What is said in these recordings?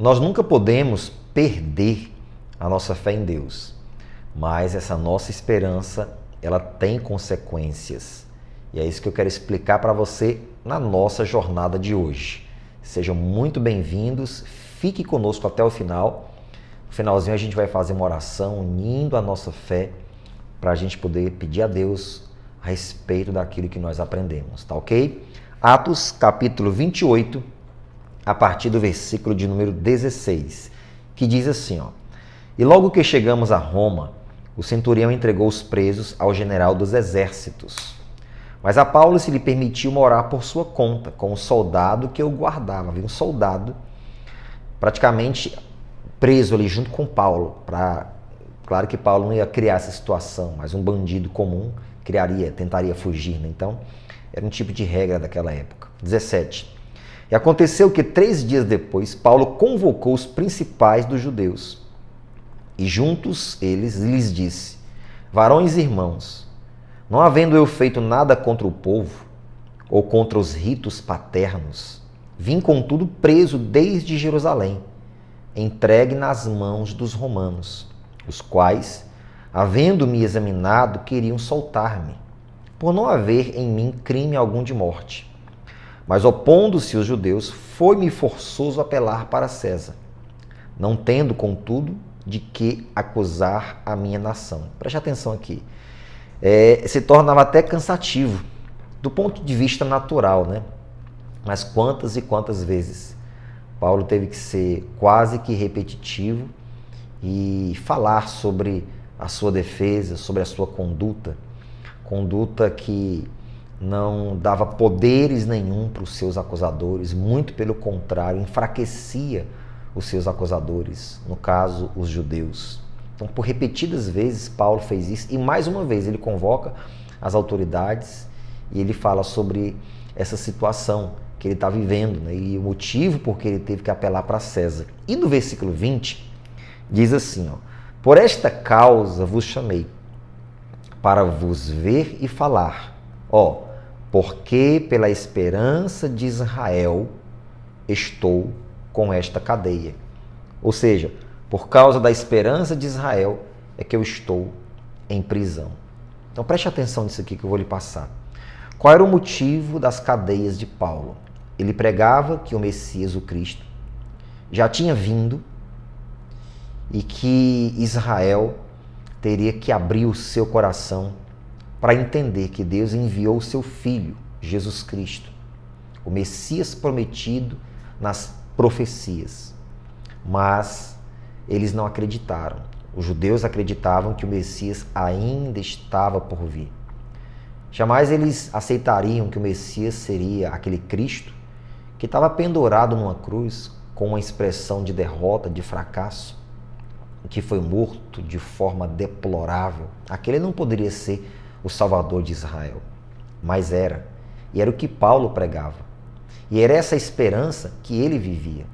Nós nunca podemos perder a nossa fé em Deus, mas essa nossa esperança, ela tem consequências. E é isso que eu quero explicar para você na nossa jornada de hoje. Sejam muito bem-vindos, fique conosco até o final. No finalzinho a gente vai fazer uma oração unindo a nossa fé para a gente poder pedir a Deus a respeito daquilo que nós aprendemos, tá ok? Atos capítulo 28, a partir do versículo de número 16, que diz assim, ó: E logo que chegamos a Roma, o centurião entregou os presos ao general dos exércitos. Mas a Paulo se lhe permitiu morar por sua conta, com um soldado que o guardava. Havia um soldado praticamente preso ali junto com Paulo. Claro que Paulo não ia criar essa situação, mas um bandido comum tentaria fugir, né? Então, era um tipo de regra daquela época. 17. E aconteceu que 3 dias depois, Paulo convocou os principais dos judeus. E juntos eles lhes disse: Varões e irmãos, não havendo eu feito nada contra o povo, ou contra os ritos paternos, vim contudo preso desde Jerusalém, entregue nas mãos dos romanos, os quais, havendo-me examinado, queriam soltar-me, por não haver em mim crime algum de morte. Mas opondo-se os judeus, foi-me forçoso apelar para César, não tendo, contudo, de que acusar a minha nação. Preste atenção aqui. Se tornava até cansativo, do ponto de vista natural, né? Mas quantas e quantas vezes Paulo teve que ser quase que repetitivo e falar sobre a sua defesa, sobre a sua conduta que não dava poderes nenhum para os seus acusadores, muito pelo contrário, enfraquecia os seus acusadores, no caso, os judeus. Então, por repetidas vezes, Paulo fez isso e, mais uma vez, ele convoca as autoridades e ele fala sobre essa situação que ele está vivendo, né? E o motivo por que ele teve que apelar para César. E no versículo 20, diz assim, ó: Por esta causa vos chamei, para vos ver e falar, porque pela esperança de Israel estou com esta cadeia. Ou seja, por causa da esperança de Israel é que eu estou em prisão. Então preste atenção nisso aqui que eu vou lhe passar. Qual era o motivo das cadeias de Paulo? Ele pregava que o Messias, o Cristo, já tinha vindo e que Israel teria que abrir o seu coração para entender que Deus enviou o seu Filho, Jesus Cristo, o Messias prometido nas profecias. Mas eles não acreditaram. Os judeus acreditavam que o Messias ainda estava por vir. Jamais eles aceitariam que o Messias seria aquele Cristo que estava pendurado numa cruz com uma expressão de derrota, de fracasso, que foi morto de forma deplorável. Aquele não poderia ser o Salvador de Israel, mas era. E era o que Paulo pregava. E era essa esperança que ele vivia.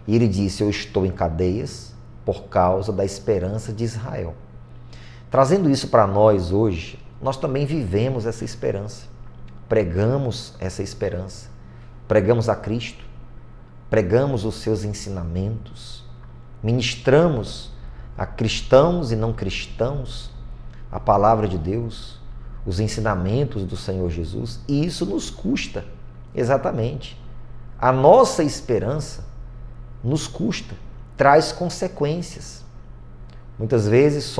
E ele disse: eu estou em cadeias por causa da esperança de Israel. Trazendo isso para nós hoje, nós também vivemos essa esperança. Pregamos essa esperança. Pregamos a Cristo. Pregamos os seus ensinamentos. Ministramos a cristãos e não cristãos a palavra de Deus, os ensinamentos do Senhor Jesus. E isso nos custa, exatamente. A nossa esperança nos custa, traz consequências. Muitas vezes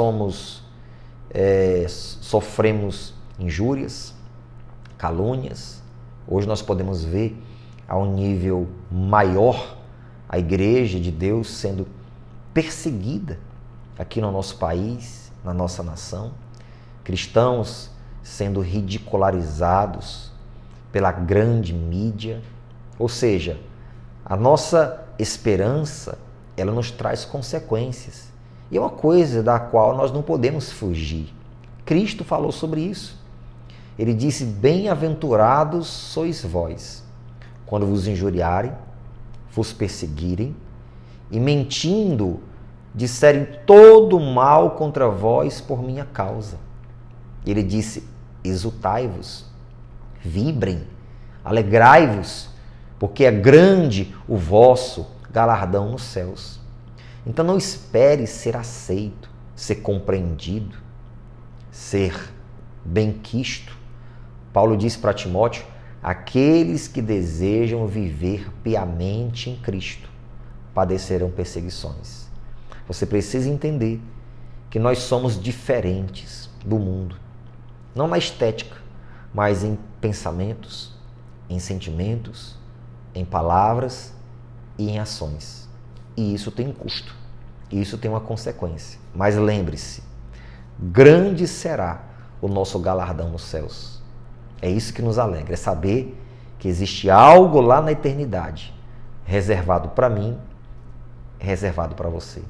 sofremos injúrias, calúnias. Hoje nós podemos ver a um nível maior a Igreja de Deus sendo perseguida aqui no nosso país, na nossa nação. Cristãos sendo ridicularizados pela grande mídia. Ou seja, a nossa esperança, ela nos traz consequências. E é uma coisa da qual nós não podemos fugir. Cristo falou sobre isso. Ele disse: bem-aventurados sois vós, quando vos injuriarem, vos perseguirem, e mentindo, disserem todo mal contra vós por minha causa. Ele disse: exultai-vos, vibrem, alegrai-vos, porque é grande o vosso galardão nos céus. Então não espere ser aceito, ser compreendido, ser benquisto. Paulo disse para Timóteo: aqueles que desejam viver piamente em Cristo padecerão perseguições. Você precisa entender que nós somos diferentes do mundo. Não na estética, mas em pensamentos, em sentimentos, em palavras e em ações. E isso tem um custo. E isso tem uma consequência. Mas lembre-se, grande será o nosso galardão nos céus. É isso que nos alegra, é saber que existe algo lá na eternidade, reservado para mim, reservado para você.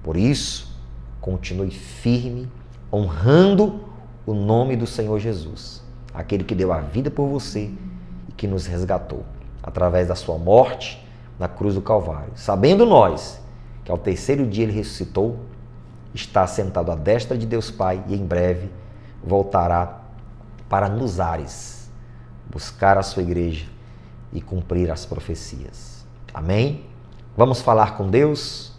Por isso, continue firme, honrando o nome do Senhor Jesus, aquele que deu a vida por você e que nos resgatou através da sua morte na cruz do Calvário. Sabendo nós que ao terceiro dia ele ressuscitou, está sentado à destra de Deus Pai e em breve voltará para nos ares buscar a sua igreja e cumprir as profecias. Amém? Vamos falar com Deus?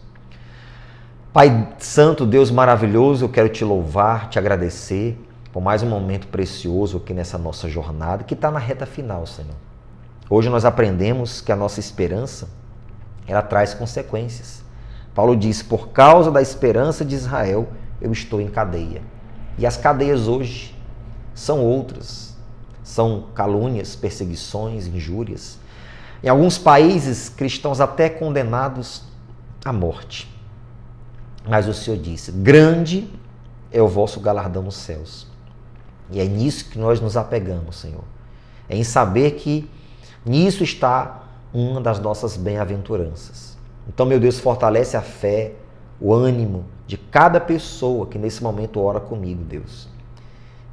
Pai Santo, Deus maravilhoso, eu quero te louvar, te agradecer por mais um momento precioso aqui nessa nossa jornada, que está na reta final, Senhor. Hoje nós aprendemos que a nossa esperança, ela traz consequências. Paulo diz: por causa da esperança de Israel, eu estou em cadeia. E as cadeias hoje são outras. São calúnias, perseguições, injúrias. Em alguns países, cristãos até condenados à morte. Mas o Senhor disse: grande é o vosso galardão nos céus. E é nisso que nós nos apegamos, Senhor. É em saber que nisso está uma das nossas bem-aventuranças. Então, meu Deus, fortalece a fé, o ânimo de cada pessoa que nesse momento ora comigo, Deus.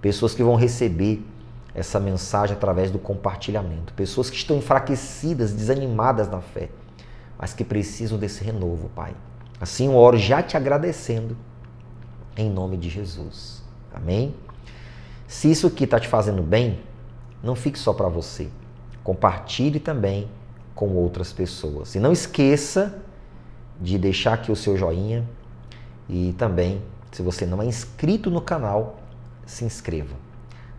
Pessoas que vão receber essa mensagem através do compartilhamento. Pessoas que estão enfraquecidas, desanimadas na fé, mas que precisam desse renovo, Pai. Assim eu oro já te agradecendo, em nome de Jesus. Amém? Se isso aqui está te fazendo bem, não fique só para você. Compartilhe também com outras pessoas. E não esqueça de deixar aqui o seu joinha e também, se você não é inscrito no canal, se inscreva.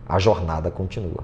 A jornada continua.